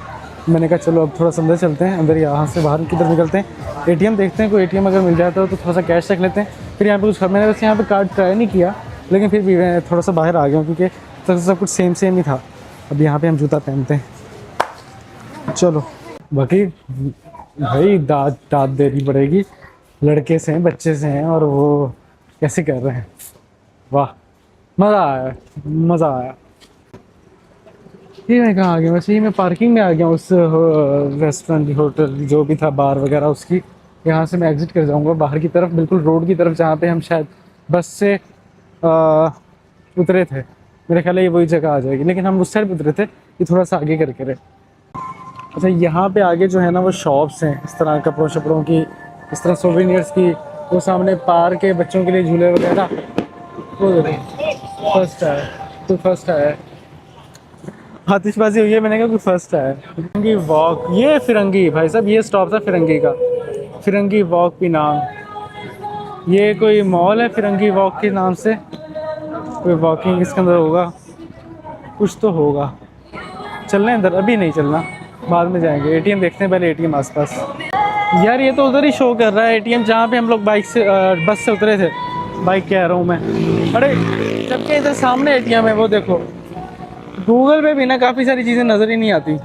मैंने कहा चलो अब थोड़ा सा अंदर चलते हैं, अंदर यहाँ से बाहर की तरफ निकलते हैं, एटीएम देखते हैं, कोई एटीएम अगर मिल जाता है तो थोड़ा सा कैश रख लेते हैं। फिर यहाँ पे कुछ मैंने वैसे यहाँ पे कार्ड ट्राई नहीं किया, लेकिन फिर भी मैं थोड़ा सा बाहर आ गया हूँ क्योंकि सब कुछ सेम सेम ही था। अब यहाँ पे हम जूता पहनते हैं। चलो बाकी भाई दाद दाद देनी पड़ेगी, लड़के से हैं बच्चे से हैं और वो कैसे कर रहे हैं। वाह मज़ा आया मज़ा आया। ये मैं कहाँ आ गया, वैसे ही मैं पार्किंग में आ गया उस रेस्टोरेंट होटल जो भी था बार वगैरह उसकी। यहाँ से मैं एग्ज़िट कर जाऊँगा बाहर की तरफ, बिल्कुल रोड की तरफ जहाँ पे हम शायद बस से उतरे थे। मेरे ख्याल है ये वही जगह आ जाएगी, लेकिन हम उस साइड उतरे थे, ये थोड़ा सा आगे करके रहे। अच्छा यहाँ पे आगे जो है ना वो शॉप्स हैं इस तरह कपड़ों शपड़ों की, इस तरह सोवेनियर्स की। वो सामने पार्क है बच्चों के लिए झूले वगैरह। वो फर्स्ट आया तो फर्स्ट आया, आतिशबाजी हुई है, मैंने कहा कोई फर्स्ट आया। फिरंगी वॉक, ये फिरंगी भाई साहब ये स्टॉप था फिरंगी का, फिरंगी वॉक भी नाम। ये कोई मॉल है फिरंगी वॉक के नाम से, कोई वॉकिंग इसके अंदर होगा, कुछ तो होगा। चलना है अंदर, अभी नहीं चलना, बाद में जाएंगे। एटीएम देखते हैं पहले, एटीएम आसपास। यार ये तो उधर ही शो कर रहा है एटीएम जहाँ पे हम लोग बाइक से बस से उतरे थे, बाइक कह रहा हूँ मैं। अरे जबकि इधर सामने एटीएम है, वो देखो। गूगल पे भी ना काफ़ी सारी चीज़ें नज़र ही नहीं आती।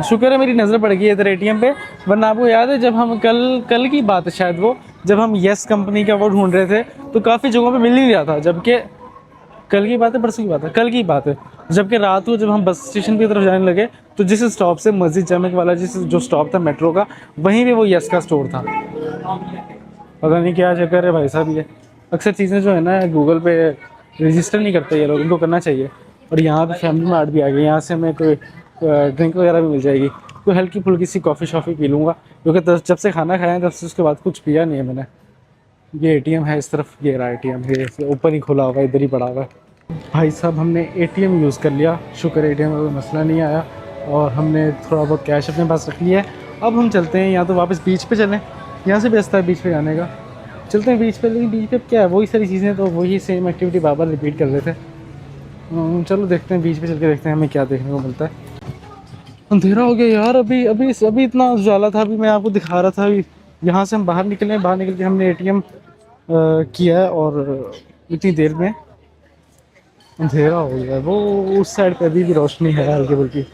शुक्र है मेरी नज़र पड़ गई है इधर एटीएम पे, वरना आपको याद है जब हम कल की बात है शायद वो, जब हम येस कंपनी का वो ढूंढ रहे थे तो काफ़ी जगहों पे मिल ही नहीं रहा था। जबकि कल की बात है परसों की बात है, कल की बात है, जबकि रात को जब हम बस स्टेशन की तरफ जाने लगे तो जिस स्टॉप से मस्जिद जामिया वाला जो स्टॉप था मेट्रो का, वहीं पे वो येस का स्टोर था। पता नहीं क्या चक्कर है भाई साहब, ये अक्सर चीज़ें जो है ना गूगल पे रजिस्टर नहीं करते ये लोग, इनको करना चाहिए। और यहाँ पे फैमिली मार्ट भी आ गई, यहाँ से हमें कोई ड्रिंक वगैरह भी मिल जाएगी, कोई हल्की फुल्की सी कॉफ़ी शॉफ़ी पी लूँगा, क्योंकि जब से खाना खाया तब से उसके बाद कुछ पिया नहीं है मैंने। ये एटीएम है इस तरफ, ये रहा एटीएम, ये ऊपर ही खुला हुआ है, इधर ही पड़ा हुआ है। भाई साहब हमने एटीएम यूज़ कर लिया, शुक्र एटीएम में कोई मसला नहीं आया, और हमने थोड़ा बहुत कैश अपने पास रख लिया है। अब हम चलते हैं, या तो वापस बीच पे चलें, यहाँ से भी रास्ता है बीच पे जाने का, चलते हैं बीच पे। लेकिन बीच पे क्या है, वही सारी चीज़ें, तो वही सेम एक्टिविटी बार बार रिपीट कर रहे थे। चलो देखते हैं बीच पे चल के देखते हैं हमें क्या देखने को मिलता है। अंधेरा हो गया यार, अभी अभी अभी इतना उजाला था, अभी मैं आपको दिखा रहा था। अभी यहाँ से हम बाहर निकले, बाहर निकल के हमने एटीएम किया है, और इतनी देर में अंधेरा हो गया है। वो उस साइड पे अभी भी रोशनी है हल्की फुल्की,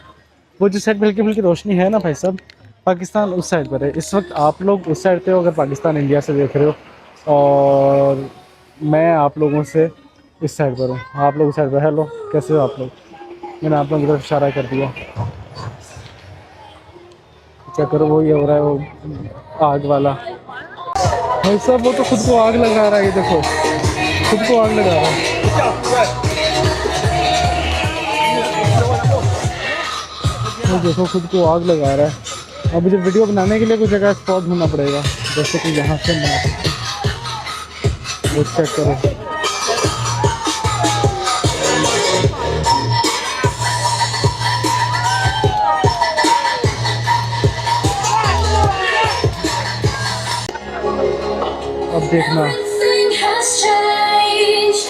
वो जिस साइड पे हल्की फुल्की रोशनी है ना भाई साहब, पाकिस्तान उस साइड पर है इस वक्त। आप लोग उस साइड पे हो अगर पाकिस्तान इंडिया से देख रहे हो, और मैं आप लोगों से इस साइड पर हूँ, आप लोग उस साइड पर। हेलो कैसे हो आप लोग, मैंने आप लोगों की तरफ इशारा कर दिया। क्या करो, वो ये हो रहा है वो आग वाला भाई साहब, वो तो खुद को आग लगा रहा है, ये देखो खुद को आग लगा रहा है। वो देखो खुद को आग लगा रहा है। अब मुझे वीडियो बनाने के लिए कुछ जगह स्पॉट ढूंढना पड़ेगा, जैसे कि यहाँ से बना सकते हैं। वो चेक करो, अब देखना Everything has changed.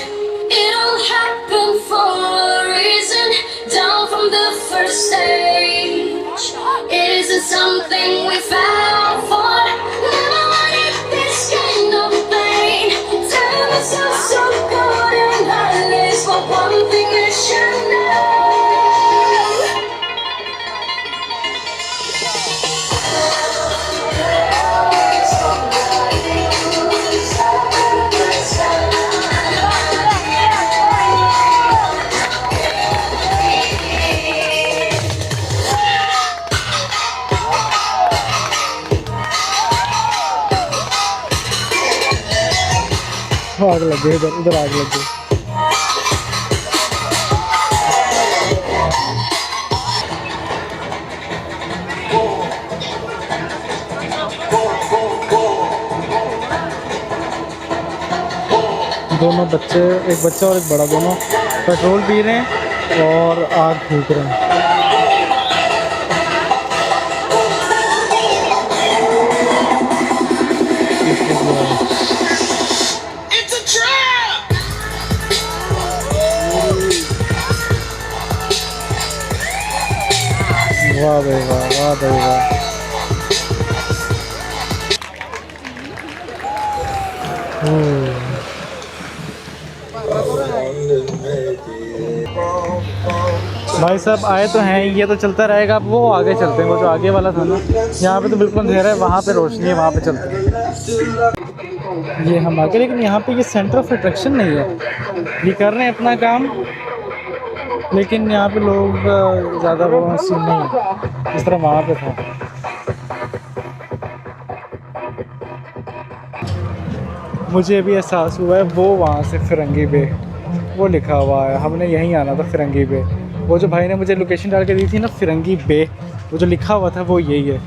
It all happened for a reason. Down from the first stage. It isn't something we found for. Never wanted this kind of pain. Time is so good and heartless. But one thing I should know. आग लग गई, इधर उधर आग लग गई। दोनों बच्चे, एक बच्चा और एक बड़ा, दोनों पेट्रोल पी रहे हैं और आग फूंक रहे हैं। वाह भाई वाह, वाह भाई वाह। भाई साहब आए तो हैं, ये तो चलता रहेगा। अब वो आगे चलते हैं, वो जो आगे वाला था ना, यहाँ पे तो बिल्कुल अंधेरा है, वहाँ पे रोशनी है, वहाँ पे चलते हैं। ये हम आगे, लेकिन यहाँ पे ये सेंटर ऑफ अट्रैक्शन नहीं है। ये कर रहे हैं अपना काम, लेकिन यहाँ पे लोग ज़्यादा वो सीन नहीं है जिस तरह वहाँ पे था। मुझे अभी एहसास हुआ है, वो वहाँ से फिरंगी बे वो लिखा हुआ है, हमने यहीं आना था फिरंगी बे। वो जो भाई ने मुझे लोकेशन डाल के दी थी ना, फिरंगी बे, वो जो लिखा हुआ था वो यही है।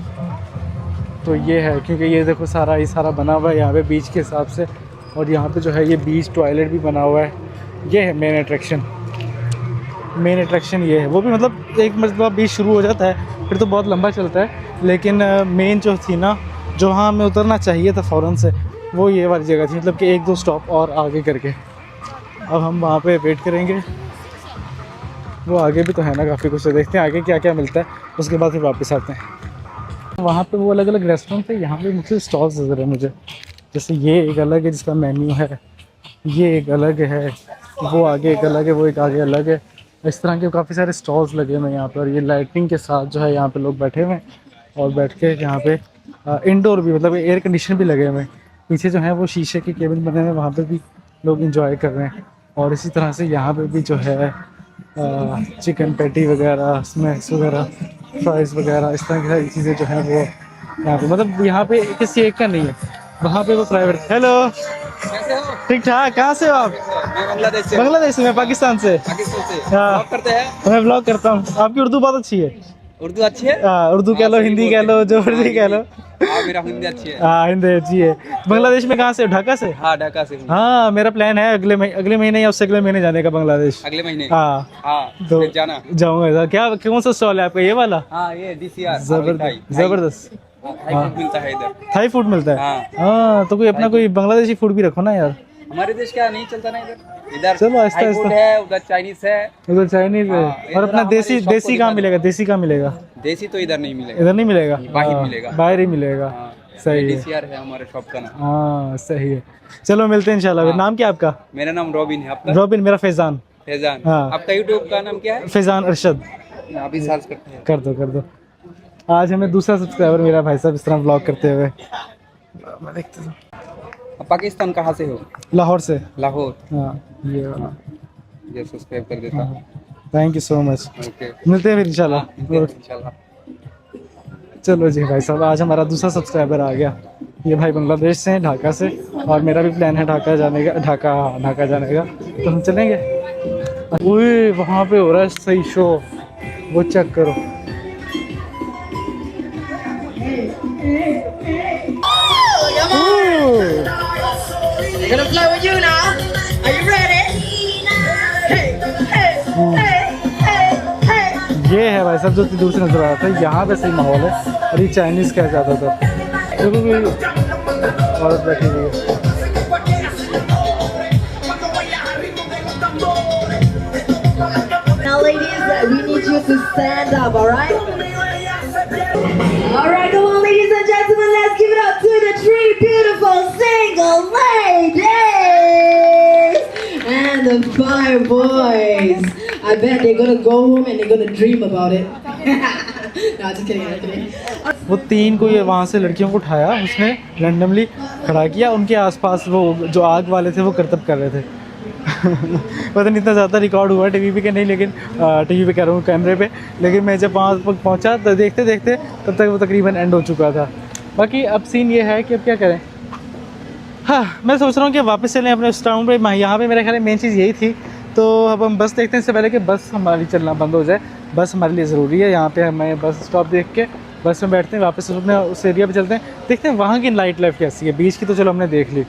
तो ये है, क्योंकि ये देखो सारा ये सारा बना हुआ है यहाँ पे बीच के हिसाब से, और यहाँ पे जो है ये बीच टॉयलेट भी बना हुआ है। ये है मेन अट्रैक्शन, मेन अट्रैक्शन ये है। वो भी मतलब एक मरतबा बीच शुरू हो जाता है, फिर तो बहुत लंबा चलता है, लेकिन मेन जो थी ना, जो हाँ हमें उतरना चाहिए था फ़ौरन से, वो ये वाली जगह थी, मतलब कि एक दो स्टॉप और आगे करके। अब हम वहाँ पे वेट करेंगे, वो आगे भी तो है ना काफ़ी कुछ, तो देखते हैं आगे क्या क्या मिलता है, उसके बाद फिर वापस आते हैं। वहाँ पे वो अलग अलग रेस्टोरेंट थे, यहाँ पे मुझे स्टॉल्स नजर है मुझे, जैसे ये एक अलग है जिसका मेन्यू है, ये एक अलग है, वो आगे एक अलग है, वो एक आगे अलग है। इस तरह के काफ़ी सारे स्टॉल्स लगे हुए हैं यहाँ पर, और ये लाइटिंग के साथ जो है यहाँ पे लोग बैठे हुए हैं, और बैठ के यहाँ पे इंडोर भी, मतलब एयर कंडीशन भी लगे हुए हैं। पीछे जो है वो शीशे के केबिन बने हुए हैं, वहाँ पे भी लोग इंजॉय कर रहे हैं। और इसी तरह से यहाँ पे भी जो है चिकन पैटी वगैरह, स्नैक्स वगैरह, फ्राइज़ वगैरह, इस तरह की सारी चीज़ें जो हैं वो यहाँ पे, मतलब यहाँ पे किसी एक का नहीं है, वहाँ पे वो प्राइवेट। हेलो, ठीक ठाक, कहाँ से हो आप? मैं बांग्लादेश से। बांग्लादेश से, मैं पाकिस्तान से। हाँ, ब्लॉग करते हैं। मैं ब्लॉग करता हूँ। आपकी उर्दू बहुत अच्छी है। उर्दू अच्छी है? हाँ, उर्दू कह लो, हिंदी कह लो, जो मर्जी कह लो। हाँ, मेरा हिंदी अच्छी है। हाँ, हिंदी अच्छी है। बांग्लादेश में कहाँ से? ढाका से? हाँ, ढाका से हूँ। हाँ, मेरा प्लान है अगले महीने या उससे अगले महीने जाने का बांग्लादेश। अगले महीने? हाँ हाँ, तो फिर जाना। जाऊँगा। क्या कौन सा स्टॉल है आपका, ये वाला? हाँ, ये DCR जबरदस्त। थाई फूड मिलता है इधर। थाई फूड मिलता है? हाँ। हाँ, तो कोई अपना कोई बांग्लादेशी फूड भी रखो ना यार। हमारे देश क्या नहीं चलता ना इधर। इधर चलो आहिस्ता थाई फूड आहिस्ता। है, उधर चाइनीज है। उधर चाइनीज है, हाँ, और इधर अपना हमारे देसी शॉप को देसी कहाँ दिखा मिलेगा? देसी कहाँ मिलेगा? देसी तो इधर नहीं मिलेगा। इधर नहीं मिलेगा, बाहर हाँ, मिलेगा। बाहर ही मिलेगा। हाँ, सही ये है। DCR है हमारे शॉप का नाम। हाँ, सही है। चलो मिलते हैं इंशाल्लाह। हाँ। नाम क्या आपका? मेरा नाम रॉबिन है। आपका? रॉबिन, मेरा फैजान। फैजान। हाँ। आपका यूट्यूब का नाम क्या है? फैजान अरशद। अभी सर्च करते हैं। कर दो। आज हमें दूसरा सब्सक्राइबर मेरा भाई साहब इस तरह व्लॉग करते हुए। मैं देखता हूँ। आप पाकिस्तान कहाँ से हो? लाहौर से। लाहौर। हाँ, ये वाला। ये सब्सक्राइब कर देता हूँ। Thank you so much. Okay. मिलते हैं फिर इंशाल्लाह। इंशाल्लाह। चलो जी भाई साहब, आज हमारा दूसरा सब्सक्राइबर आ गया। ये भाई बांग्लादेश से हैं, ढाका से, और मेरा भी प्लान है ढाका जाने का। ढाका जाने का, तो हम चलेंगे। ओए, वहाँ पे हो रहा है सही शो, वो चेक करो। Gonna play with you now. Are you ready? Hey, hey, hey, hey, hey. ये है भाई साहब जो इतनी दूर से नजर आ रहा था, यहाँ पे सही माहौल है। और ये चाइनीज़ क्या चाहता था, देखो कोई औरत बैठी हुई है। Now, ladies, we need you to stand up, all right? All right, come on, ladies and gentlemen, let's give it up to the three beautiful single ladies and the 5 boys. I bet they're gonna go home and they're gonna dream about it. No, just kidding, I'm kidding. वो 3 को ये वहाँ से लड़कियों को उठाया, उसने randomly खड़ा किया, उनके आसपास वो जो आग वाले थे वो करतब कर रहे थे। पता नहीं इतना ज़्यादा रिकॉर्ड हुआ टीवी पे नहीं, लेकिन टीवी पे कह रहा हूँ, कैमरे पे। लेकिन मैं जब वहाँ पर पहुँचा तो देखते देखते तब तक वो तकरीबन एंड हो चुका था। बाकी अब सीन ये है कि अब क्या करें, हाँ, मैं सोच रहा हूँ कि वापस चलें अपने उस टाउन पे। यहाँ पे मेरे ख्याल में मेन चीज़ यही थी। तो अब हम बस देखते हैं, इससे पहले कि बस हमारी चलना बंद हो जाए। बस हमारे लिए ज़रूरी है। यहाँ पे हमें बस स्टॉप देख के बस में बैठते हैं, वापस अपने उस एरिया पे चलते हैं, देखते हैं वहाँ की नाइट लाइफ कैसी है। बीच की तो चलो हमने देख ली।